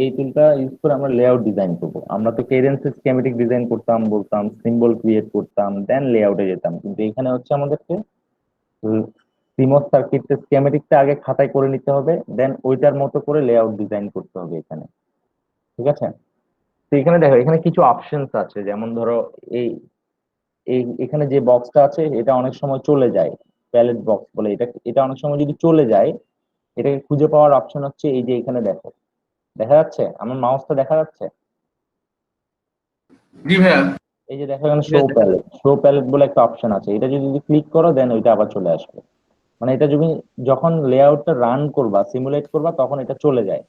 এই টুলটা ইউজ করে আমরা লেআউট ডিজাইন করবো। আমরা তো কেডেন্স স্কিমেটিক ডিজাইন করতাম, বলতাম সিম্বল ক্রিয়েট করতাম, দেন লেআউটে যেতাম। কিন্তু এখানে হচ্ছে আমাদেরকে সিমস সার্কিট স্কিমেটিকটা আগে খাতায় করে নিতে হবে, দেন ওইটার মতো করে লেআউট ডিজাইন করতে হবে এখানে। ঠিক আছে? তো এখানে দেখো, এখানে কিছু অপশনস আছে, যেমন ধরো এই এই এখানে যে বক্সটা আছে এটা অনেক সময় চলে যায়, প্যালেট বক্স বলে এটা। এটা অনেক সময় যদি চলে যায়, এটাকে খুঁজে পাওয়ার অপশন হচ্ছে এই যে এখানে দেখো, দেখা যাচ্ছে আমার মাউসটা দেখা যাচ্ছে? জি ভাইয়া। এই যে দেখো এখানে শো প্যালেট বলে একটা অপশন আছে, এটা যদি ক্লিক করো দেন ওইটা আবার চলে আসবে। মানে এটা তুমি যখন লেআউটটা রান করবা, সিমুলেট করবা, তখন এটা চলে যায়।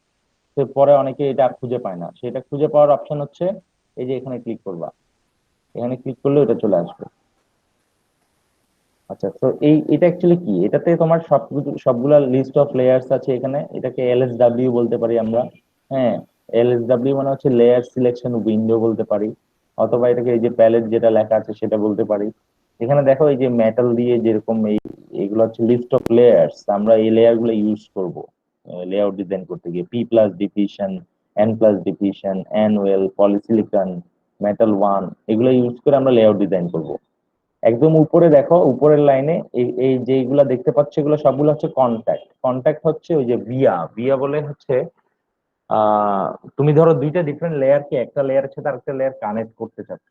তো পরে অনেকে এটা আর খুঁজে পায় না, সেটা খুঁজে পাওয়ার অপশন হচ্ছে এই যে এখানে ক্লিক করবা, এখানে ক্লিক করলে এটা চলে আসবে। আচ্ছা, তো এটা অ্যাকচুয়ালি কি, এটাতে তোমার সবগুলা লিস্ট অফ লেয়ার্স আছে এখানে, এটাকে এলএসডব্লিউ বলতে পারি আমরা। হ্যাঁ, এলএসডব্লিউ মানে হচ্ছে লেয়ার সিলেকশন উইন্ডো বলতে পারি, অথবা এটাকে এই যে প্যালেট যেটা লেখা আছে সেটা বলতে পারি। এখানে দেখো এই যে মেটাল দিয়ে যেরকম এগুলো হচ্ছে লিস্ট অফ লেয়ার্স, আমরা এই লেয়ার গুলো ইউজ করব লেআউট ডিজাইন করতে গিয়ে। P plus diffusion, N plus diffusion, N well, polysilicon, metal one, এগুলো ইউজ করে আমরা লেআউট ডিজাইন করব। একদম উপরে দেখো, উপরের লাইনে এই এই যেগুলা দেখতে পাচ্ছ এগুলো সবগুলো হচ্ছে কন্ট্যাক্ট। কন্ট্যাক্ট হচ্ছে ওই যে ভিয়া ভিয়া বলে হচ্ছে আহ তুমি ধরো দুইটা ডিফারেন্ট লেয়ারকে একটা লেয়ারের সাথে আরেকটা লেয়ার কানেক্ট করতে চাচ্ছ।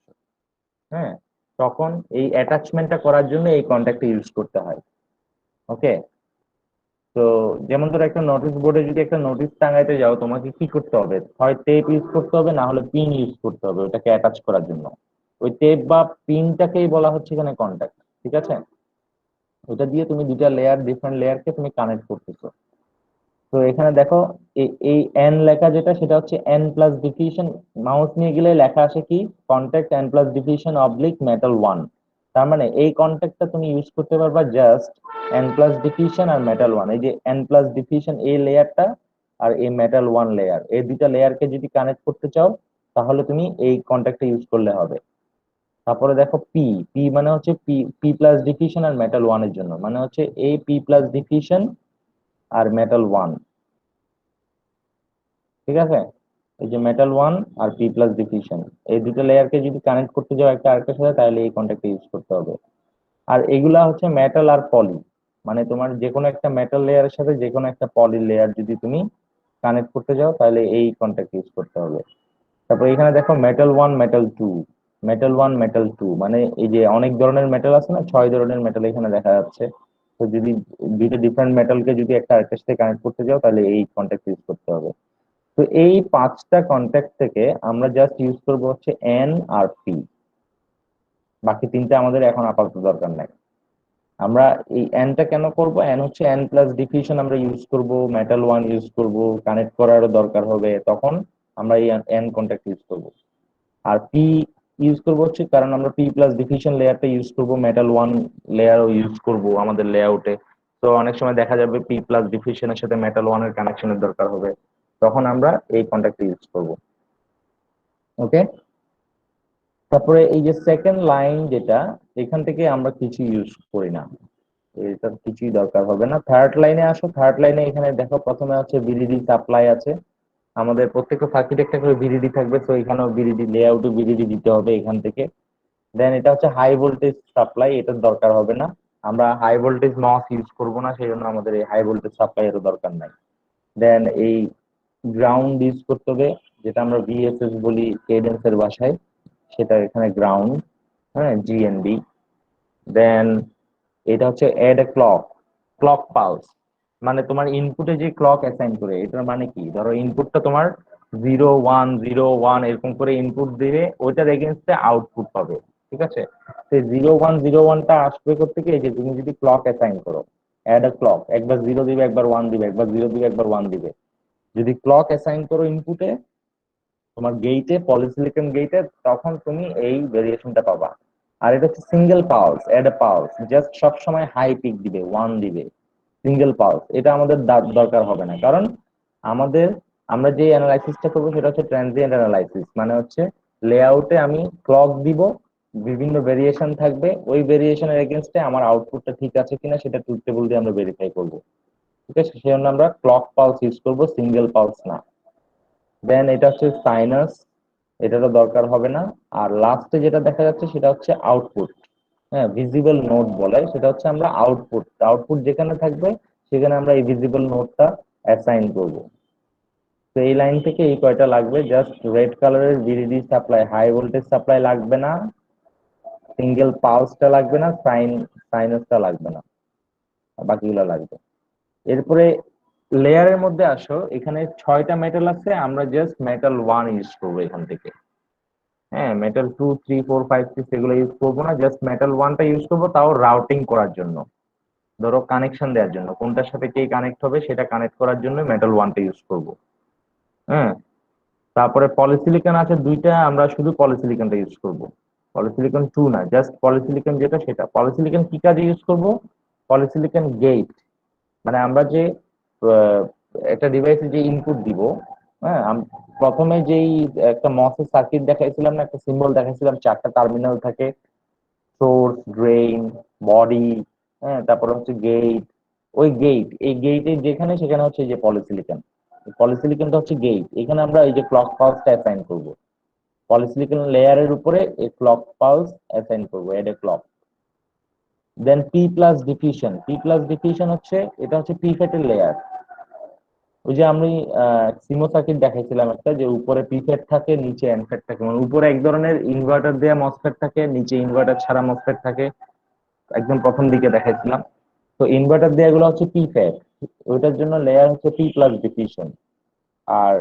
হ্যাঁ, তখন এই অ্যাটাচমেন্টটা করার জন্য এই কন্ট্যাক্ট ইউজ করতে হয়। ওকে? তো যেমন ধরো একটা নোটিশ বোর্ডে যদি একটা নোটিশ টাঙাইতে যাও, তোমাকে কি করতে হবে? হয় টেপ ইউজ করতে হবে, না হলে পিন ইউজ করতে হবে ওটাকে অ্যাটাচ করার জন্য। ওই টেপ বা পিনটাকেই বলা হচ্ছে এখানে কন্ট্যাক্ট। ঠিক আছে? ওটা দিয়ে তুমি দুইটা লেয়ার, ডিফারেন্ট লেয়ারকে তুমি কানেক্ট করতেছো। তো এখানে দেখো এই এন লেখা যেটা, সেটা হচ্ছে এন প্লাস ডিফিশন। মাউস নিয়ে গেলে লেখা আসে কি, contact N plus diffusion oblique metal one. তার মানে এই কন্ট্যাক্টটা তুমি ইউজ করতে পারবা জাস্ট এন প্লাস ডিফিশন আর মেটাল ওয়ান। এই যে এন প্লাস ডিফিশন এই লেয়ারটা আর এই মেটাল ওয়ান লেয়ার, এই দুইটা লেয়ারকে যদি কানেক্ট করতে চাও, তাহলে তুমি এই কন্ট্যাক্টটা ইউজ করলে হবে। তারপরে দেখো পি, পি মানে হচ্ছে পি পি প্লাস ডিফিশন আর মেটাল ওয়ান এর জন্য, মানে হচ্ছে এই পি প্লাস ডিফিশন আর মেটাল ওয়ান। ঠিক আছে? এই যে মেটাল ওয়ান আর পি প্লাস ডিফিশন, এই দুটো লেয়ারকে যদি কানেক্ট করতে যাও একটা আরেকটার সাথে, তাহলে এই কন্ট্যাক্ট ইউজ করতে হবে। আর এগুলা হচ্ছে মেটাল আর পলি, মানে তোমার যে কোনো একটা মেটাল লেয়ারের সাথে যে কোনো একটা পলি লেয়ার যদি তুমি কানেক্ট করতে যাও, তাহলে এই কন্ট্যাক্ট ইউজ করতে হবে। তারপর এখানে দেখো metal one metal two, metal one metal two, মানে এই যে অনেক ধরনের মেটাল আছে না, 6 ধরনের মেটাল এখানে দেখা যাচ্ছে। তো যদি দুইটা ডিফারেন্ট মেটালকে যদি একটা আরেকটার সাথে কানেক্ট করতে যাও, তাহলে এই কন্ট্যাক্ট ইউজ করতে হবে। তো এই 5টা কন্ট্যাক্ট থেকে আমরা জাস্ট ইউজ করবো হচ্ছে এন আর পি। বাকি তিনটা আমাদের এখন আপাতত দরকার নাই। আমরা এই এনটা কেন করব, এন হচ্ছে এন প্লাস ডিফিউশন আমরা ইউজ করব, মেটাল ওয়ান ইউজ করব, কানেক্ট করারও দরকার হবে, তখন আমরা এই এন কন্ট্যাক্ট ইউজ করব। আর পি ইউজ করব হচ্ছে কারণ আমরা পি প্লাস ডিফিউশন লেয়ারটা ইউজ করব, মেটাল ওয়ান লেয়ারও ইউজ করব আমাদের লেআউটে। তো অনেক সময় দেখা যাবে পি প্লাস ডিফিউশনের সাথে মেটাল ওয়ানের কানেকশনের দরকার হবে, তখন আমরা এই কন্ট্যাক্ট ইউজ করব। ওকে? তারপরে এই যে সেকেন্ড লাইন যেটা, এখান থেকে আমরা কিছু ইউজ করি না, এটার কিছুই দরকার হবে না। থার্ড লাইনে আসো, থার্ড লাইনে এখানে দেখো প্রথমে আছে বিডিডি সাপ্লাই আছে। আমাদের প্রত্যেকটা সার্কিট একটা করে বিডিডি থাকবে, তো এখানেও বিডিডি লেআউটে বিডিডি দিতে হবে এখান থেকে। দেন এটা হচ্ছে হাই ভোল্টেজ সাপ্লাই, এটার দরকার হবে না, আমরা হাই ভোল্টেজ মস ইউজ করবো না, সেই জন্য আমাদের এই হাই ভোল্টেজ সাপ্লাই এর দরকার নাই। দেন এই গ্রাউন্ড ইউজ করতে হবে, যেটা আমরা ভিএসএস বলি কেডেন্সের ভাষায়, সেটা এখানে গ্রাউন্ড। হ্যাঁ, জিএনডি। দেন এটা হচ্ছে add a clock, clock pulse, মানে তোমার ইনপুটে যে ক্লক অ্যাসাইন করে, এটার মানে কি, ধরো ইনপুটটা তোমার 0 1 0 1 এরকম করে ইনপুট দিলে ওইটার এগেনস্টে আউটপুট পাবে। ঠিক আছে? সেই 0 1 0 1টা আসবে করতে গিয়ে, যে তুমি যদি ক্লক অ্যাসাইন করো, অ্যাড এ ক্লক, একবার জিরো দিবে, একবার ওয়ান দিবে, একবার জিরো দিবে, একবার ওয়ান দিবে। যদি ক্লক অ্যাসাইন করো ইনপুটে তোমার গেইটে, পলিসিলিকন গেইটে, তখন তুমি এই ভেরিয়েশনটা পাবা। আর এটা হচ্ছে সিঙ্গেল পালস, এড এ পালস, জাস্ট সব সময় হাই পিক দিবে, ওয়ান দিবে, সিঙ্গেল পালস। এটা আমাদের দরকার হবে না, কারণ আমাদের, আমরা যে অ্যানালাইসিসটা করবো সেটা হচ্ছে ট্রানজিয়েন্ট অ্যানালাইসিস, মানে হচ্ছে লেআউটে আমি ক্লক দিব, বিভিন্ন ভেরিয়েশন থাকবে, ওই ভেরিয়েশনের এগেনস্টে আমার আউটপুটটা ঠিক আছে কিনা সেটা ট্রুথ টেবল দিয়ে আমরা ভেরিফাই করবো। ঠিক আছে? সেজন্য আমরা ক্লক পালস ইউজ করবো, সিঙ্গেল পালস না। দেন এটা হচ্ছে সাইনাস, এটারও দরকার হবে না। আর লাস্টে যেটা দেখা যাচ্ছে সেটা হচ্ছে আউটপুট। হ্যাঁ, ভিজিবল নোড বলে, সেটা হচ্ছে আমরা আউটপুট, আউটপুট যেখানে থাকবে সেখানে আমরা এই ভিজিবল নোডটা অ্যাসাইন করব। তো এই লাইন থেকে এই কয়টা লাগবে, জাস্ট রেড কালারের VDD supply, high voltage supply লাগবে না, সিঙ্গেল পালসটা লাগবে না, সাইনাসটা লাগবে না, বাকিগুলো লাগবে। এরপরে লেয়ারের মধ্যে আসো, এখানে 6টা মেটাল আছে, আমরা জাস্ট মেটাল 1 ইউজ করবো এখান থেকে। হ্যাঁ, মেটাল 2 3 4 5 6 এগুলো ইউজ করবো না, জাস্ট মেটাল 1টা ইউজ করবো, তাও রাউটিং করার জন্য, ধরো কানেকশন দেওয়ার জন্য, কোনটার সাথে কে কানেক্ট হবে সেটা কানেক্ট করার জন্য মেটাল 1টা ইউজ করবো। হ্যাঁ, তারপরে পলিসিলিকন আছে 2টা, আমরা শুধু পলিসিলিকনটা ইউজ করব। পলিসিলিকন 2 না, জাস্ট পলিসিলিকন যেটা সেটা। পলিসিলিকন কি কাজে ইউজ করব? পলিসিলিকন গেট, মানে আমরা যে আহ, একটা ডিভাইসে যে ইনপুট দিব, হ্যাঁ, প্রথমে যেই একটা মসের সার্কিট দেখাইছিলাম না, একটা সিম্বল দেখাইছিলাম, 4টা টার্মিনাল থাকে, সোর্স, ড্রেইন, বডি, হ্যাঁ, তারপর হচ্ছে গেট। ওই গেট, এই গেটে যেখানে সেখানে হচ্ছে এই যে পলিসিলিকন, পলিসিলিকনটা হচ্ছে গেট, এখানে আমরা এই যে ক্লক পালসটা অ্যাসাইন করব। পলিসিলিকন লেয়ারের উপরে এই ক্লক পালস অ্যাসাইন করব, add a clock. Then P plus diffusion, P plus diffusion হচ্ছে, এটা হচ্ছে পি ফেটের লেয়ার। ওই যে আমি সিমো সার্কিট দেখাইছিলাম একটা, যে উপরে পি ফেট থাকে, নিচে এন ফেট থাকে, মানে উপরে এক ধরনের ইনভার্টার দেওয়া মসফেট থাকে, নিচে ইনভার্টার ছাড়া মসফেট থাকে, একদম প্রথম দিকে দেখাইছিলাম। তো ইনভার্টার দেওয়া গুলো হচ্ছে পি ফেট, ওইটার জন্য লেয়ার হচ্ছে পি প্লাস ডিফিউশন। আর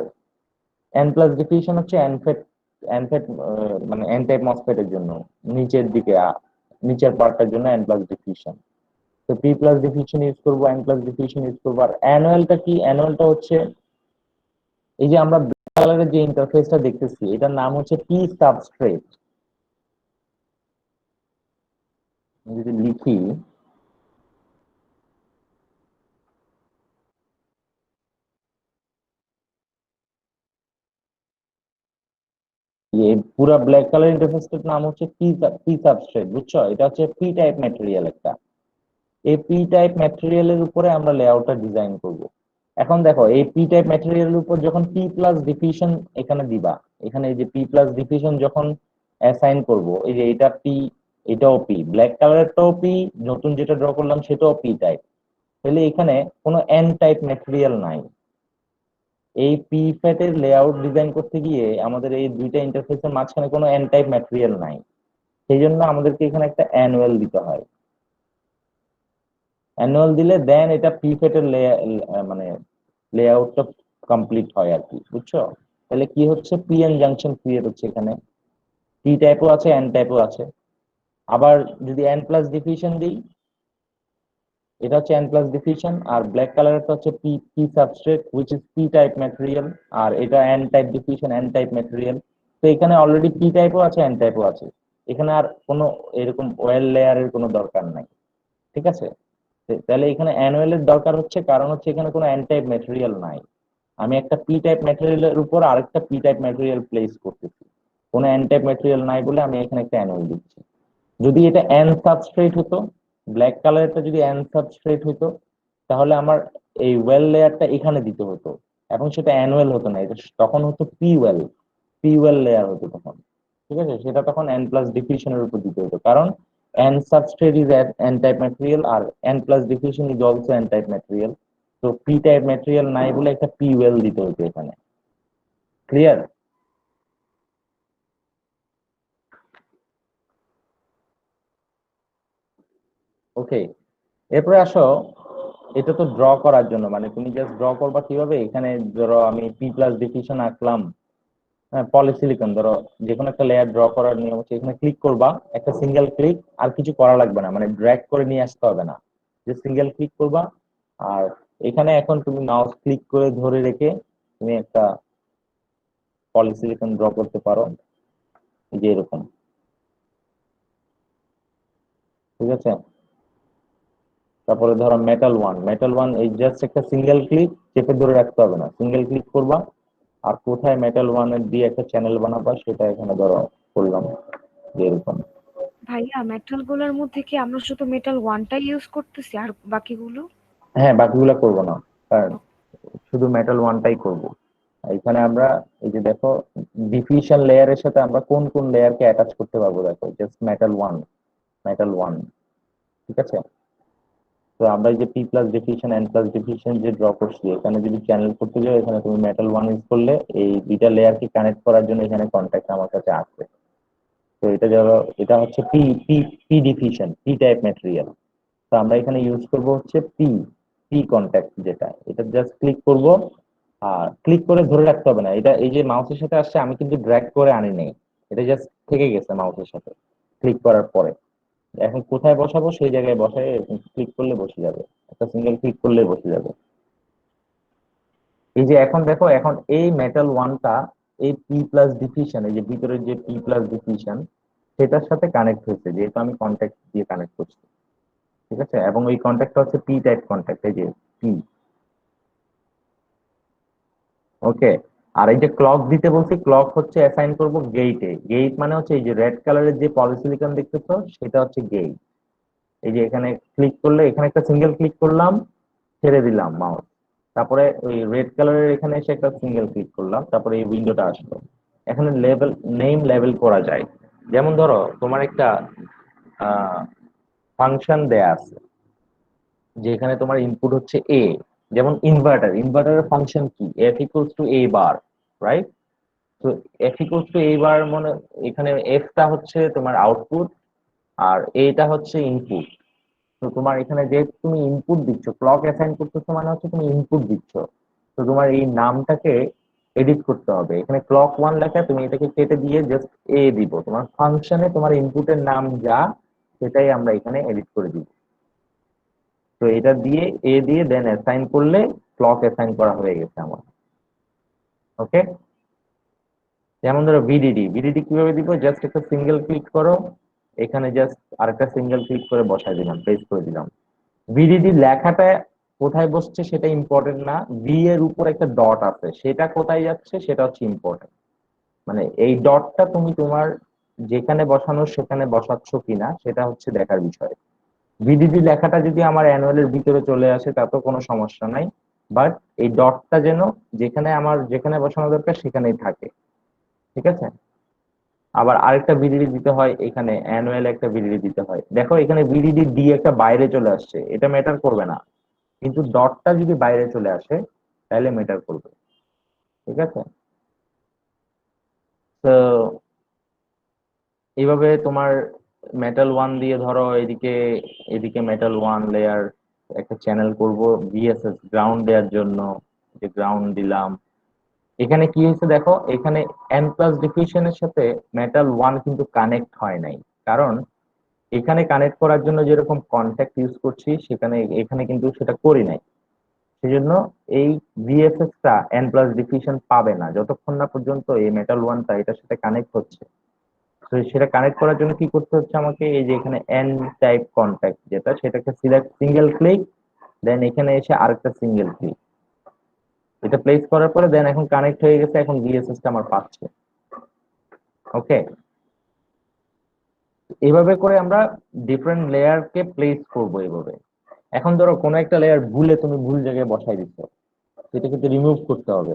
এন প্লাস ডিফিউশন হচ্ছে এনফেট, এনফেট মানে এন টাইপ মসফেটের জন্য, নিচের দিকে নিচের পার্টটার জন্য এন প্লাস ডিফিউশন। তো পি প্লাস ডিফিউশন ইউজ করবো, এন প্লাস ডিফিউশন ইউজ করবো। আর অ্যানুয়ালটা কি? অ্যানুয়ালটা হচ্ছে এই যে আমরা ব্ল্যাক কালারের যে ইন্টারফেসটা দেখতেছি, এটার নাম হচ্ছে পি সাবস্ট্রেট। যদি লিখি, এই পুরা ব্ল্যাক কালার ইন্টারফেসটার নাম হচ্ছে পি সাবস্ট্রেট, বুঝছো? এটা হচ্ছে পি টাইপ ম্যাটেরিয়াল একটা। এই পি টাইপ ম্যাটেরিয়ালের উপরে আমরা লেআউটটা ডিজাইন করব। এখন দেখো, এই পি টাইপ ম্যাটেরিয়ালের উপর যখন পি প্লাস ডিফিউশন এখানে দিবা, এখানে এই যে পি প্লাস ডিফিউশন যখন অ্যাসাইন করব, এই যে এটা পি, এটাও পি, ব্ল্যাক কালারটাও পি, নতুন যেটা ড্র করলাম সেটাও পি টাইপ, তাহলে এখানে কোনো এন টাইপ ম্যাটেরিয়াল নাই। এই পি ফ্যাটের লেআউট ডিজাইন করতে গিয়ে আমাদের এই দুইটা ইন্টারফেসের মাঝখানে কোনো এন টাইপ ম্যাটেরিয়াল নাই, সেই জন্য আমাদেরকে এখানে একটা অ্যানুয়াল দিতে হয়। অ্যানুয়াল দিলে দেন এটা প্রিফেটের মানে লেআউটটা কমপ্লিট হয় আর কি, বুঝছো? তাহলে কি হচ্ছে, পি এন জাংশন ক্রিয়েট হচ্ছে এখানে, পি টাইপও আছে, এন টাইপও আছে। আবার যদি এন প্লাস ডিফিউশন দিই, এটা হচ্ছে এন প্লাস ডিফিউশন, আর ব্ল্যাক কালারটা হচ্ছে P P substrate which is P type material, আর এটা N type diffusion, N type material. তো এখানে অলরেডি পি টাইপও আছে, এন টাইপও আছে, এখানে আর কোনো এরকম ওয়েল লেয়ারের কোনো দরকার নাই। ঠিক আছে? তাহলে এখানে অ্যানুয়াল এর দরকার হচ্ছে, কারণ হচ্ছে এখানে কোনো এন টাইপ ম্যাটেরিয়াল নাই। আমি একটা পি টাইপ ম্যাটেরিয়ালের উপর আরেকটা পি টাইপ ম্যাটেরিয়াল প্লেস করতেছি, কোনো এন টাইপ ম্যাটেরিয়াল নাই বলে আমি এখানে একটা অ্যানুয়াল দিচ্ছি। যদি এটা এন সাবস্ট্রেট হতো, ব্ল্যাক কালারটা যদি এন সাবস্ট্রেট হতো, তাহলে আমার এই ওয়েল লেয়ারটা এখানে দিতে হতো, এখন সেটা অ্যানুয়াল হতো না, এটা তখন হতো P well, P well layer হতো তখন। ঠিক আছে? সেটা তখন এন প্লাস ডিফিউশনের উপর দিতে হতো, কারণ N substrate is N type material, আর N plus diffusion is also N type material. তো পি টাইপ ম্যাটেরিয়াল নাই বলে একটা পি ওয়েল দিতে হতো এখানে। ক্লিয়ার? ওকে, এরপরে আসো, এটা তো ড্র করার জন্য, মানে তুমি জাস্ট ড্র করবা কিভাবে, এখানে ধরো আমি পি প্লাস ডিফিউশন আঁকলাম, হ্যাঁ, পলিসিলিকন ধরো, যে কোনো একটা লেয়ার ড্র করার নিয়ম হচ্ছে এখানে ক্লিক করবা, একটা সিঙ্গেল ক্লিক, আর কিছু করা লাগবে না, মানে ড্র্যাগ করে নিয়ে আসতে হবে না, যে সিঙ্গেল ক্লিক করবা। আর এখানে এখন তুমি মাউস ক্লিক করে ধরে রেখে তুমি একটা পলিসিলিকন ড্র করতে পারো, এই যে এরকম। ঠিক আছে? তারপরে ধরো মেটাল ওয়ান, মেটাল ওয়ান এই জাস্ট একটা সিঙ্গেল ক্লিক, চেপে ধরে রাখতে হবে না, সিঙ্গেল ক্লিক করবা, আর কোথায় মেটাল ওয়ানের দিয়ে একটা চ্যানেল বানাবা সেটা এখানে ধরো করলাম, যে এরকম। ভাইয়া মেটাল গুলোর মধ্যে কি আমরা শুধু মেটাল ওয়ানটা ইউজ করতেছি আর বাকিগুলো? হ্যাঁ, বাকিগুলা করবো না, কারণ শুধু মেটাল ওয়ানটাই করব। এখানে আমরা এই যে দেখো ডিফিউশন লেয়ারের সাথে আমরা কোন কোন লেয়ারকে অ্যাটাচ করতে পারবো, দেখো জাস্ট মেটাল ওয়ান, ঠিক আছে। তো আমরা এই যে P plus diffusion N plus diffusion যে ড্র করছি, এখানে যদি চ্যানেল করতে যাও, এখানে তুমি মেটাল ওয়ান ইউজ করলে এই দুইটা লেয়ারকে কানেক্ট করার জন্য এখানে কন্ট্যাক্ট আমার কাছে আসবে। তো এটা ধরো এটা হচ্ছে P P P diffusion, P type material. তো আমরা এখানে ইউজ করব হচ্ছে পি পি কন্ট্যাক্ট, যেটা এটা জাস্ট ক্লিক করব। আর ক্লিক করে ধরে রাখতে হবে না, এটা এই যে মাউসের সাথে আসছে, আমি কিন্তু ড্র্যাগ করে আনি নাই, এটা জাস্ট থেকে গেছে মাউসের সাথে ক্লিক করার পরে। এখন কোথায় বসাবো সেই জায়গায় বসাই, ক্লিক করলে বসে যাবে, একটা সিঙ্গেল ক্লিক করলে বসে যাবে। এই যে এখন দেখো, এখন এই মেটাল ওয়ানটা এই পি প্লাস ডিফিউশন, এই যে ভিতরের যে পি প্লাস ডিফিউশন সেটার সাথে কানেক্ট হয়েছে, যেহেতু আমি কন্ট্যাক্ট দিয়ে কানেক্ট করছি, ঠিক আছে। এবং এই কন্ট্যাক্টটা হচ্ছে পি টাইপ কন্ট্যাক্ট, এই যে পি। ওকে। আর এই যে ক্লক দিতে বলছি, ক্লক হচ্ছে অ্যাসাইন করব গেইটে। গেট মানে হচ্ছে এই যে রেড কালারের যে পলিসিলিকন দেখতেছো, সেটা হচ্ছে গেট। এই যে এখানে ক্লিক করলে, এখানে একটা সিঙ্গেল ক্লিক করলাম, ছেড়ে দিলাম মাউস, তারপরে ওই রেড কালারের এখানে এসে একটা সিঙ্গেল ক্লিক করলাম, তারপরে এই উইন্ডোটা আসলো। এখানে লেভেল, নেম লেভেল করা যায়। যেমন ধরো তোমার একটা ফাংশন দেয়া আছে, যেখানে তোমার ইনপুট হচ্ছে এ। যেমন ইনভার্টারের ফাংশন কি, F equals to A bar, right? তো এফ ইকুয়ালস টু এ বার মানে এখানে এফটা হচ্ছে তোমার আউটপুট, আর এটা হচ্ছে ইনপুট। তো তোমার এখানে যে তুমি ইনপুট দিচ্ছ, ক্লক অ্যাসাইন করতেছো মানে হচ্ছে তুমি ইনপুট দিচ্ছ। তো তোমার এই নামটাকে এডিট করতে হবে, এখানে ক্লক ওয়ান লেখা, তুমি এটাকে কেটে দিয়ে জাস্ট এ দিব, তোমার ফাংশনে তোমার ইনপুটের নাম যা, সেটাই আমরা এখানে এডিট করে দিব। তো এটা দিয়ে এ দিয়ে দেন অ্যাসাইন করলে ক্লক অ্যাসাইন করা হয়ে গেছে আমার। ওকে। যেমন ধরো ভিডিডি, ভিডিডি কিভাবে দিব, জাস্ট একটা সিঙ্গেল ক্লিক করো, এখানে জাস্ট আরেকটা সিঙ্গেল ক্লিক করে বসাই দিলাম, পেস্ট করে দিলাম। ভিডিডি লেখাটা কোথায় বসছে সেটা ইম্পর্টেন্ট না, ভি এর উপর একটা ডট আছে, সেটা কোথায় যাচ্ছে সেটা হচ্ছে ইম্পর্টেন্ট। মানে এই ডটটা তুমি তোমার যেখানে বসানো সেখানে বসাচ্ছ কিনা সেটা হচ্ছে দেখার বিষয়। ভিডিডি লেখাটা যদি আমার অ্যানুয়ালের ভিতরে চলে আসে তা তো কোনো সমস্যা নাই, বাট এই ডটটা যেন যেখানে আমার যেখানে বসানো দরকার সেখানেই থাকে, ঠিক আছে। আবার আরেকটা ভিডিডি দিতে হয়, এখানে অ্যানুয়াল একটা ভিডিডি দিতে হয়। দেখো এখানে ভিডিডি ডি একটা বাইরে চলে আসছে, এটা ম্যাটার করবে না, কিন্তু ডটটা যদি বাইরে চলে আসে তাহলে ম্যাটার করবে, ঠিক আছে। তো এইভাবে তোমার মেটাল ওয়ান দিয়ে ধরো এদিকে, এদিকে মেটাল ওয়ান লেয়ার একটা চ্যানেল করব ভিএসএস গ্রাউন্ড দেওয়ার জন্য, যে গ্রাউন্ড দিলাম। এখানে কি হয়েছে দেখো, এখানে এন প্লাস ডিফিউশনের সাথে মেটাল ওয়ান কিন্তু কানেক্ট হয় নাই, কারণ এখানে কানেক্ট করার জন্য যেরকম কন্ট্যাক্ট ইউজ করছি সেখানে এখানে কিন্তু সেটা করি নাই। সেজন্য এই ভিএসএস টা এন প্লাস ডিফিউশন পাবে না যতক্ষণ না পর্যন্ত এই মেটাল ওয়ানটা এটার সাথে কানেক্ট হচ্ছে। তো সেটা কানেক্ট করার জন্য কি করতে হচ্ছে আমাকে, এই যে এখানে এন টাইপ কন্ট্যাক্ট যেটা, সেটাকে সিলেক্ট, সিঙ্গেল ক্লিক, দেন এখানে এসে আরেকটা সিঙ্গেল ক্লিক, এটা প্লেস করার পরে দেন এখন কানেক্ট হয়ে গেছে, এখন ভিএসএস টা আমার পাচ্ছে। ওকে। এইভাবে করে আমরা ডিফারেন্ট লেয়ার কে প্লেস করব এইভাবে। এখন ধরো কোনো একটা লেয়ার ভুলে তুমি ভুল জায়গায় বসাই দিচ্ছ, সেটা কিন্তু রিমুভ করতে হবে।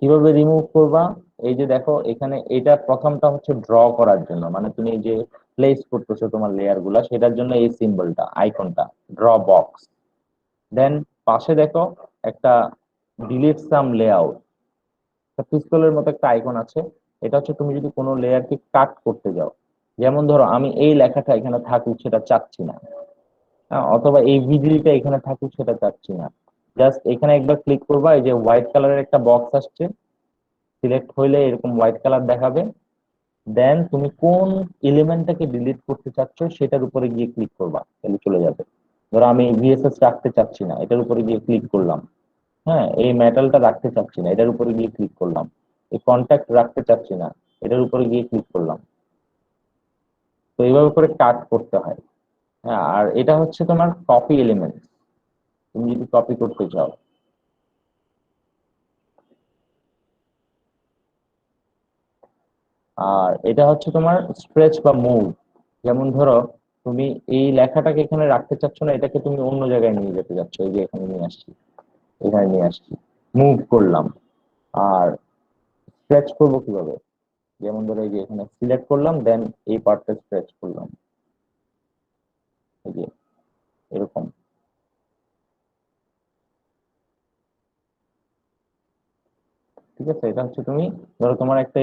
কিভাবে রিমুভ করবা, এই যে দেখো এখানে এটা প্রথমটা হচ্ছে ড্র করার জন্য, মানে তুমি এই যে প্লেস করতেছো তোমার লেয়ার গুলা, সেটার জন্য এই সিম্বলটা, আইকনটা, ড্র বক্স। দেন পাশে দেখো একটা ডিলিট সাম লেআউট, পিস্তলের মতো একটা আইকন আছে। এটা হচ্ছে তুমি যদি কোনো লেয়ারকে কাট করতে যাও, যেমন ধরো আমি এই লেখাটা এখানে থাকুক সেটা চাচ্ছি না, অথবা এই ভিডিওটা এখানে থাকুক সেটা চাচ্ছি না, জাস্ট এখানে একবার ক্লিক করবা, এই যে হোয়াইট কালারের একটা বক্স আসছে, সিলেক্ট হইলে এরকম হোয়াইট কালার দেখাবে। দেন তুমি কোন এলিমেন্টটাকে ডিলিট করতে চাচ্ছ সেটার উপরে গিয়ে ক্লিক করবা, তাহলে চলে যাবে। ধরো আমি ভিএসএস রাখতে চাচ্ছি না, এটার উপরে গিয়ে ক্লিক করলাম। হ্যাঁ, এই মেটালটা রাখতে চাচ্ছি না, এটার উপরে গিয়ে ক্লিক করলাম। এই কন্ট্যাক্ট রাখতে চাচ্ছি না, এটার উপরে গিয়ে ক্লিক করলাম। তো এইভাবে করে কাট করতে হয়। হ্যাঁ, আর এটা হচ্ছে তোমার কপি এলিমেন্ট, তুমি যদি কপি করতে চাও। আর এটা হচ্ছে তোমার স্ট্রেচ বা মুভ। যেমন ধরো তুমি এই লেখাটাকে এখানে রাখতে চাচ্ছ না, এটাকে তুমি অন্য জায়গায় নিয়ে যেতে চাচ্ছ, এই যে এখানে নিয়ে আসছি, এখানে নিয়ে আসছি, মুভ করলাম। আর স্ট্রেচ করবো কিভাবে? যেমন ধরো এই যে এখানে সিলেক্ট করলাম, দেন এই পার্টটা স্ট্রেচ করলাম, এই যে এরকম। ঠিক আছে, এটা হচ্ছে তুমি ধরো তোমার একটা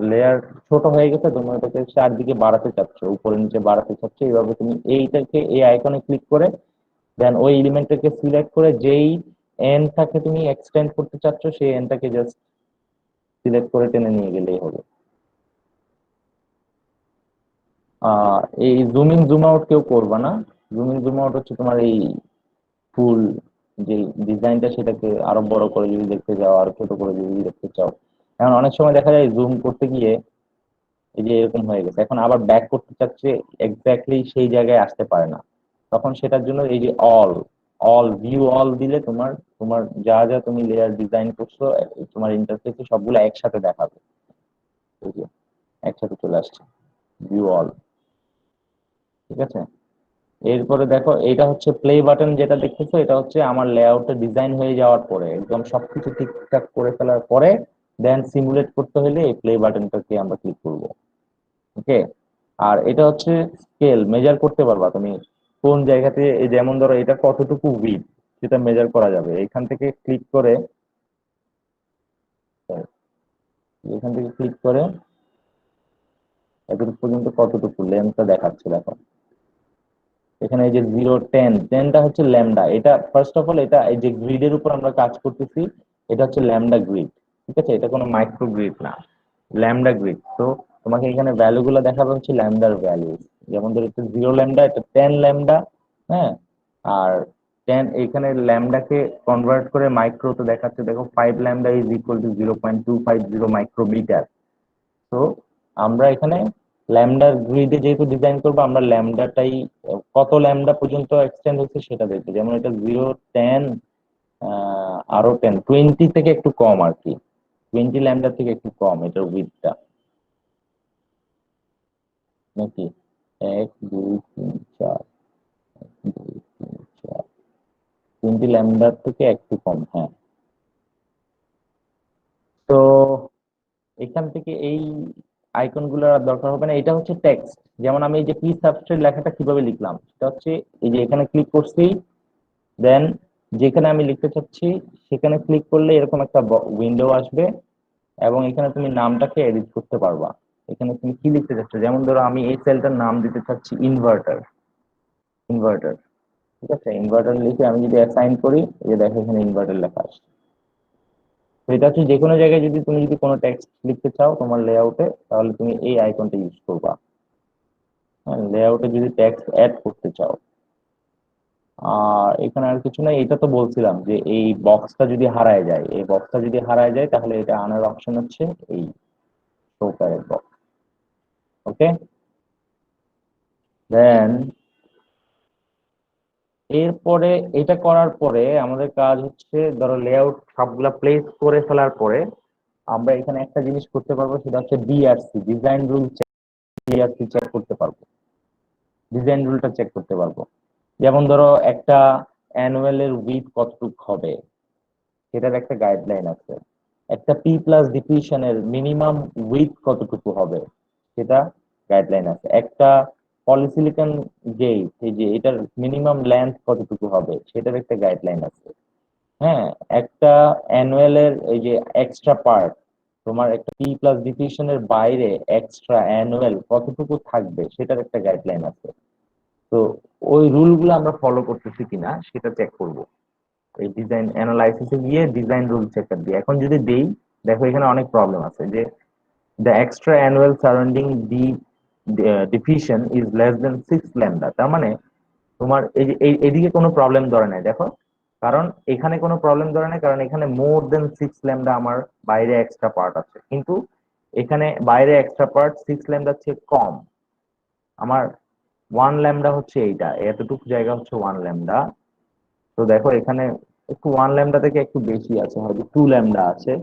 লেয়ার ছোট হয়ে গেছে, তুমি ওটাকে চারদিকে বাড়াতে চাচ্ছ, উপরে নিচে বাড়াতে চাচ্ছ, এইভাবে তুমি এইটাকে এই আইকনে ক্লিক করে দেন ওই এলিমেন্টটাকে সিলেক্ট করে যেই এন্ডটাকে তুমি এক্সটেন্ড করতে চাচ্ছ সেই এন্ডটাকে জাস্ট সিলেক্ট করে টেনে নিয়ে গেলেই হবে। এই জুম ইন জুম আউট কেউ করবা না। জুম ইন জুম আউট হচ্ছে তোমার এই ফুল যে ডিজাইনটা সেটাকে আরো বড় করে যদি দেখতে চাও, আর ছোট করে যদি দেখতে চাও। এখন অনেক সময় দেখা যায় জুম করতে গিয়ে এই যে এরকম হয়ে গেছে, এখন আবার ব্যাক করতে চাচ্ছে, এক্স্যাক্টলি সেই জায়গায় আসতে পারে না। তখন সেটার জন্য এই যে অল অল ভিউ অল দিলে তোমার তোমার যা যা তুমি লেয়ার ডিজাইন করছো তোমার ইন্টারফেসে সবগুলো একসাথে দেখাবে। এই যে একসাথে চলে আসছে ভিউ অল। ঠিক আছে, এরপরে দেখো এটা হচ্ছে প্লে বাটন যেটা দেখতেছো, এটা হচ্ছে আমার লেআউটে ডিজাইন হয়ে যাওয়ার পরে একদম সবকিছু ঠিকঠাক করে ফেলার পরে দেন সিমুলেট করতে হলে এই প্লে বাটনটাকে আমরা ক্লিক করব। ওকে, আর এটা হচ্ছে স্কেল মেজার করতে পারবা তুমি কোন জায়গাতে, এই যেমন ধরো এটা কতটুকু উইডথ সেটা মেজার করা যাবে এখান থেকে ক্লিক করে। এখান থেকে ক্লিক করে এতটুকু পর্যন্ত কতটুকু লেন্থটা দেখাচ্ছে দেখো। এখানে এই যে 0 10 10টা হচ্ছে ল্যামডা, এটা ফার্স্ট অফ অল এটা এই যে গ্রিডের উপর আমরা কাজ করতেছি, এটা হচ্ছে ল্যামডা গ্রিড। ঠিক আছে, এটা কোনো মাইক্রো গ্রিড না, ল্যামডা গ্রিড। তো তোমাকে এখানে ভ্যালু গুলো দেখাবে হচ্ছে ল্যামডার ভ্যালু। যেমন ধরো এটা 0 ল্যামডা, এটা 10 ল্যামডা। হ্যাঁ, আর এখানে ল্যামডাকে কনভার্ট করে মাইক্রোতে দেখাচ্ছে, দেখো 5 lambda is equal to 0.250 micrometre. তো আমরা এখানে ল্যামডার গ্রিডে যেহেতু ডিজাইন করবো, আমরা ল্যামডাটাই কত ল্যামডা পর্যন্ত এক্সটেন্ড হচ্ছে সেটা দেখবো। যেমন এটা 0 10, আরো 10 20 থেকে একটু কম আর কি, 20 ল্যামডা থেকে একটু কম এটার উইডথটা নাকি। 1 2 3 4, 2 3 4, 20 ল্যামডার থেকে একটু কম, হ্যাঁ। তো এখান থেকে এই আইকন গুলো আর দরকার হবে না, এটা হচ্ছে টেক্সট। যেমন আমি এই যে পি সাবস্ট্রেট লেখাটা কিভাবে লিখলাম সেটা হচ্ছে এই যে এখানে ক্লিক করছি, দেন যেখানে আমি লিখতে চাচ্ছি সেখানে ক্লিক করলে এরকম একটা উইন্ডো আসবে, এবং এখানে তুমি নামটাকে এডিট করতে পারবা। এখানে তুমি কি লিখতে চাচ্ছ, যেমন ধরো আমি এই সেলটার নাম দিতে চাচ্ছি ইনভার্টার। ইনভার্টার, ঠিক আছে, ইনভার্টার লিখে আমি যদি অ্যাসাইন করি, এই যে দেখো এখানে ইনভার্টার লেখা আসছে। তো এটা হচ্ছে যে কোনো জায়গায় যদি তুমি যদি কোনো টেক্সট লিখতে চাও তোমার লেআউটে, তাহলে তুমি এই আইকনটা ইউজ করবা। হ্যাঁ, লেআউটে যদি টেক্সট অ্যাড করতে চাও। আর এখানে আর কিছু নাই, এটা তো বলছিলাম যে এই বক্সটা যদি হারায় যায়, এই বক্সটা যদি হারায় যায় তাহলে এটা আনার অপশন হচ্ছে এই শো প্যারেন্ট বক্স। ওকে, দেন এরপরে এটা করার পরে আমাদের কাজ হচ্ছে ধরো লেআউট সবগুলা প্লেস করে ফেলার পরে আমরা এখানে একটা জিনিস করতে পারবো, সেটা হচ্ছে DRC design rule check. DRC check করতে পারবো, ডিজাইন রুলটা চেক করতে পারবো। যেমন ধরো একটা অ্যানুয়াল এর উইথ কতটুকু হবে সেটার একটা গাইডলাইন আছে। একটা পি প্লাস ডিফিউশনের মিনিমাম উইথ কতটুকু হবে সেটা গাইডলাইন আছে। একটা পলিসিলিকন গেট এই যে এটার মিনিমাম লেন্থ কতটুকু হবে সেটার একটা গাইডলাইন আছে। হ্যাঁ, একটা অ্যানুয়াল এর এই যে এক্সট্রা পার্ট, তোমার একটা পি প্লাস ডিফিউশনের বাইরে এক্সট্রা অ্যানুয়াল কতটুকু থাকবে সেটার একটা গাইডলাইন আছে। তো ওই রুল গুলো আমরা ফলো করতেছি কিনা সেটা চেক করব এই ডিজাইন অ্যানালাইসিসে গিয়ে ডিজাইন রুল চেকার দিয়ে। এখন যদি দেই, দেখো এখানে অনেক প্রবলেম আছে যে the extra annual surrounding the diffusion is less than 6 lambda. তার মানে তোমার এই যে এদিকে কোনো প্রবলেম ধরে নাই দেখো, কারণ এখানে কোনো প্রবলেম ধরে নাই কারণ এখানে মোর দেন 6 ল্যামডা আমার বাইরে এক্সট্রা পার্ট আছে, কিন্তু এখানে বাইরে এক্সট্রা পার্ট 6 ল্যামডার চেয়ে কম। আমার 1 ল্যামডা হচ্ছে এইটা, এতটুকু জায়গা হচ্ছে 1 ল্যামডা। তো দেখো এখানে একটু 1 ল্যামডা থেকে একটু বেশি আছে, হয়তো 2 ল্যামডা আছে,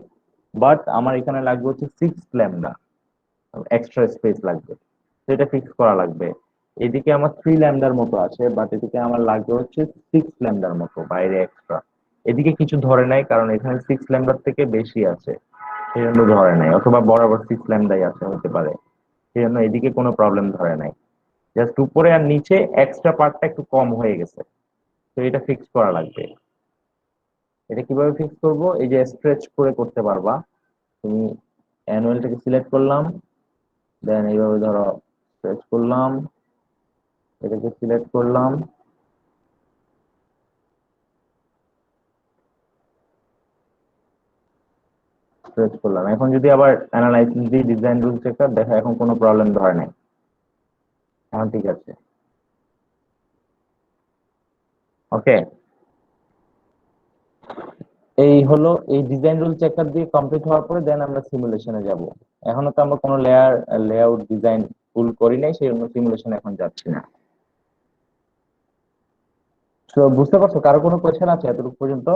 বাট আমার এখানে লাগবে হচ্ছে 6 ল্যামডা, এক্সট্রা স্পেস লাগবে। তো এটা ফিক্স করা লাগবে। এদিকে আমার 3 ল্যামডার মতো আছে, বাট এদিকে আমার লাগবে হচ্ছে 6 ল্যামডার মতো বাইরে এক্সট্রা। এদিকে কিছু ধরে নাই কারণ এখানে 6 ল্যামডার থেকে বেশি আছে। সেই জন্য ধরে নাই, অথবা বরাবর সিক্স ল্যামডাই আছে হতে পারে, সেই জন্য এদিকে কোনো প্রবলেম ধরে নাই। জাস্ট উপরে আর নিচে এক্সট্রা পার্টটা একটু কম হয়ে গেছে, তো এটা ফিক্স করা লাগবে। এটা কিভাবে ফিক্স করব, এই যে স্ট্রেচ করে করতে পারবা তুমি। অ্যানুয়ালটাকে সিলেক্ট করলাম, দেন এইভাবে ধরো স্ট্রেচ করলাম, এটাকে সিলেক্ট করলাম, স্ট্রেচ করলাম। এখন যদি আবার অ্যানালাইসিস দিয়ে ডিজাইন রুল চেকার দেখা, এখন কোনো প্রবলেম ধরে নাই, এখন ঠিক আছে। ওকে, এই হলো এই ডিজাইন রুল চেকার দিয়ে কমপ্লিট হওয়ার পরে দেন আমরা সিমুলেশনে যাব। এখনো তো আমরা কোনো লেআউট ডিজাইন ফুল করি নাই, সেই জন্য সিমুলেশন এখন যাচ্ছি না। তো বুঝতে পারছো, কারো কোনো কোয়েশ্চেন আছে এতটুকু পর্যন্ত?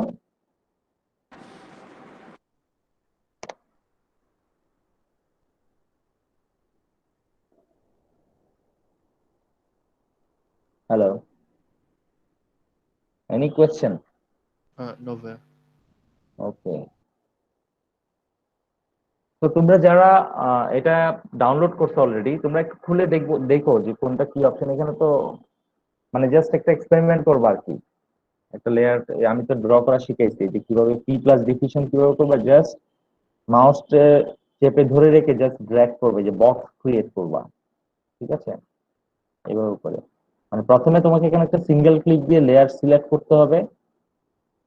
Hello, any question? No way. ওকে, তো তোমরা যারা এটা ডাউনলোড করছো অলরেডি, তোমরা একটু খুলে দেখবো, দেখো যে কোনটা কি অপশন। এখানে তো মানে জাস্ট একটা এক্সপেরিমেন্ট করবো আর কি। একটা লেয়ার আমি তো ড্র করা শিখাইছি যে কিভাবে পি প্লাস ডিফিউশন কিভাবে করবা। জাস্ট মাউস চেপে ধরে রেখে জাস্ট ড্র্যাগ করবে, যে বক্স ক্রিয়েট করবা, ঠিক আছে? এভাবে করে মানে প্রথমে তোমাকে এখানে একটা সিঙ্গেল ক্লিক দিয়ে লেয়ার সিলেক্ট করতে হবে।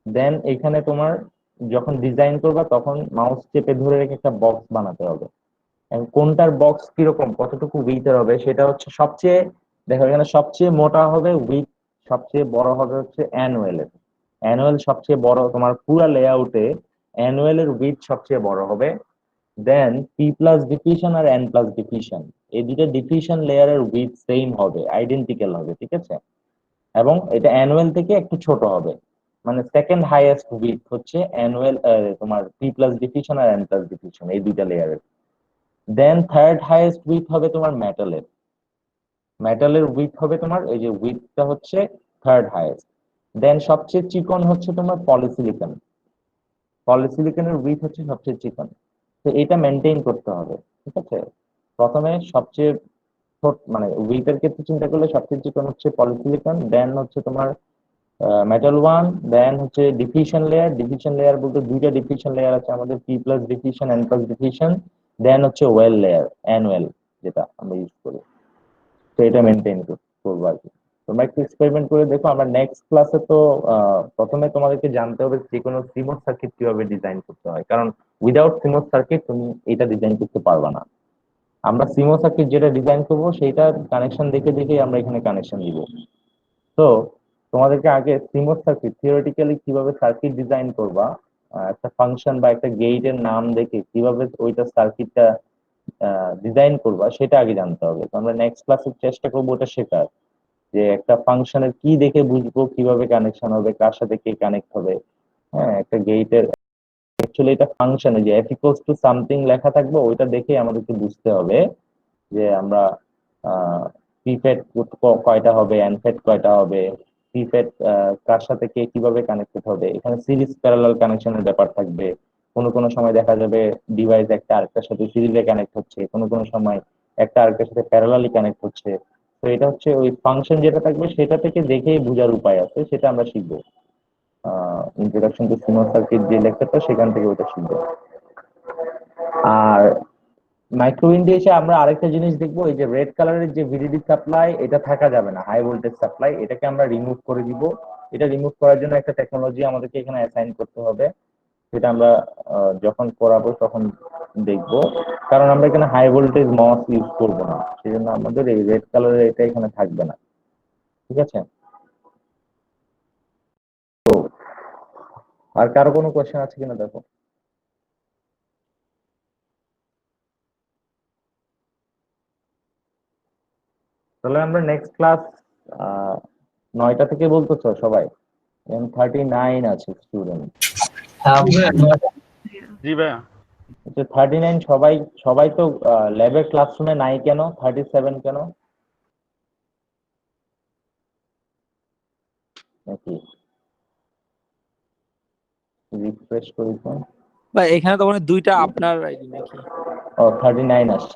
দেন এখানে তোমার যখন ডিজাইন করবা তখন মাউস চেপে ধরে রেখে একটা বক্স বানাতে হবে। এবং কোনটার বক্স কিরকম কতটুকু উইথের হবে সেটা হচ্ছে সবচেয়ে, দেখো এখানে সবচেয়ে মোটা হবে উইথ, সবচেয়ে বড় হবে হচ্ছে অ্যানুয়াল এর। অ্যানুয়াল সবচেয়ে বড়, তোমার পুরো লেআউটে অ্যানুয়াল এর উইথ সবচেয়ে বড় হবে। দেন পি প্লাস ডিফিউশন আর এন প্লাস ডিফিউশন, এই দুটো ডিফিউশন লেয়ারের উইথ সেম হবে, আইডেন্টিক্যাল হবে, ঠিক আছে? এবং এটা অ্যানুয়াল থেকে একটু ছোট হবে। মানে সেকেন্ড হাইয়েস্ট উইথ হচ্ছে অ্যানুয়াল, তোমার পি প্লাস ডিফিউশন আর এন প্লাস ডিফিউশন এই দুইটা লেয়ারের। দেন থার্ড হাইয়েস্ট উইথ হবে তোমার মেটালের। মেটালের উইথ হবে তোমার, এই যে উইথটা হচ্ছে থার্ড হাইয়েস্ট। দেন সবচেয়ে চিকন হচ্ছে তোমার পলিসিলিকন। পলিসিলিকনের উইথ হচ্ছে সবচেয়ে চিকন। তো এটা মেনটেন করতে হবে, ঠিক আছে? প্রথমে সবচেয়ে ছোট মানে উইথের ক্ষেত্রে চিন্তা করলে সবচেয়ে চিকন হচ্ছে পলিসিলিকন, দেন হচ্ছে তোমার মেটাল ওয়ান, দেন হচ্ছে ডিফিউশন লেয়ার। ডিফিউশন লেয়ার বলতে দুইটা ডিফিউশন লেয়ার আছে আমাদের, P plus diffusion, N plus diffusion. Then হচ্ছে ওয়েল লেয়ার, অ্যানুয়াল, যেটা আমরা ইউজ করি। তো এটা মেনটেন করবো আর কি। তোমরা একটু এক্সপেরিমেন্ট করে দেখো। আমরা নেক্সট ক্লাসে তো প্রথমে তোমাদেরকে জানতে হবে যে কোনো সিমোস সার্কিট কিভাবে ডিজাইন করতে হয়, কারণ উইদাউট সিমোস সার্কিট তুমি এটা ডিজাইন করতে পারবে না। আমরা সিমোস সার্কিট যেটা ডিজাইন করবো সেইটার কানেকশন দেখে দেখে আমরা এখানে কানেকশন দিব। তো তোমাদেরকে আগে সিমোস সার্কিট থিওরিটিক্যালি কিভাবে সার্কিট ডিজাইন করবা, একটা ফাংশন বা একটা গেটের নাম দেখে কিভাবে ওইটা সার্কিটটা ডিজাইন করবা সেটা আগে জানতে হবে। তো আমরা নেক্সট ক্লাসে চেষ্টা করবো ওটা শেখার, যে একটা ফাংশনের কি দেখে বুঝবো কিভাবে কানেকশন হবে, কার সাথে কে কানেক্ট হবে। হ্যাঁ, একটা গেটের অ্যাকচুয়ালি এটা ফাংশনে যে এফ ইকুয়ালস টু সামথিং লেখা থাকবে, ওইটা দেখে আমাদেরকে বুঝতে হবে যে আমরা প্রিপেড কয়টা হবে, অ্যানফেড কয়টা হবে, প্রিপেড কার সাথে কে কিভাবে কানেক্টেড হবে। এখানে সিরিজ প্যারালাল কানেকশনের ব্যাপার থাকবে। কোনো কোনো সময় দেখা যাবে ডিভাইস একটা আরেকটার সাথে সিরিজে কানেক্ট হচ্ছে, কোনো কোনো সময় একটা আরেকটার সাথে প্যারালালি কানেক্ট হচ্ছে। তো এটা হচ্ছে ওই ফাংশন যেটা থাকবে সেটা থেকে দেখেই বোঝার উপায় আছে, সেটা আমরা শিখবো। ইন্ট্রোডাকশন টু সিমোস সার্কিট যে লেকচারটা, সেখান থেকে ওটা শিখবো। আর মাইক্রোওয়েভ এসে আমরা আরেকটা জিনিস দেখবো, এই যে রেড কালারের যে ভিডিডি সাপ্লাই, এটা থাকা যাবে না, হাই ভোল্টেজ সাপ্লাই, এটাকে আমরা রিমুভ করে দিব। এটা রিমুভ করার জন্য একটা টেকনোলজি আমাদেরকে এখানে অ্যাসাইন করতে হবে, সেটা আমরা যখন করাবো তখন দেখবো। কারণ আমরা এখানে হাই ভোল্টেজ মস ইউজ করবো না, সেই জন্য আমাদের এই রেড কালারের এটা এখানে থাকবে না, ঠিক আছে? তো আর কারো কোনো কোয়েশ্চেন আছে কিনা দেখো। তাহলে আমরা নেক্সট ক্লাস 9টা থেকে বলতেছো সবাই? 39 আছে স্টুডেন্ট। জি ভাইয়া। 39 সবাই, সবাই তো ল্যাবের ক্লাসরুমে নাই কেন? 37 কেন নাকি? রিফ্রেশ করি তো। বা এখানে তো মানে দুইটা আপনার আইডি নাকি? ও 39 আসছে।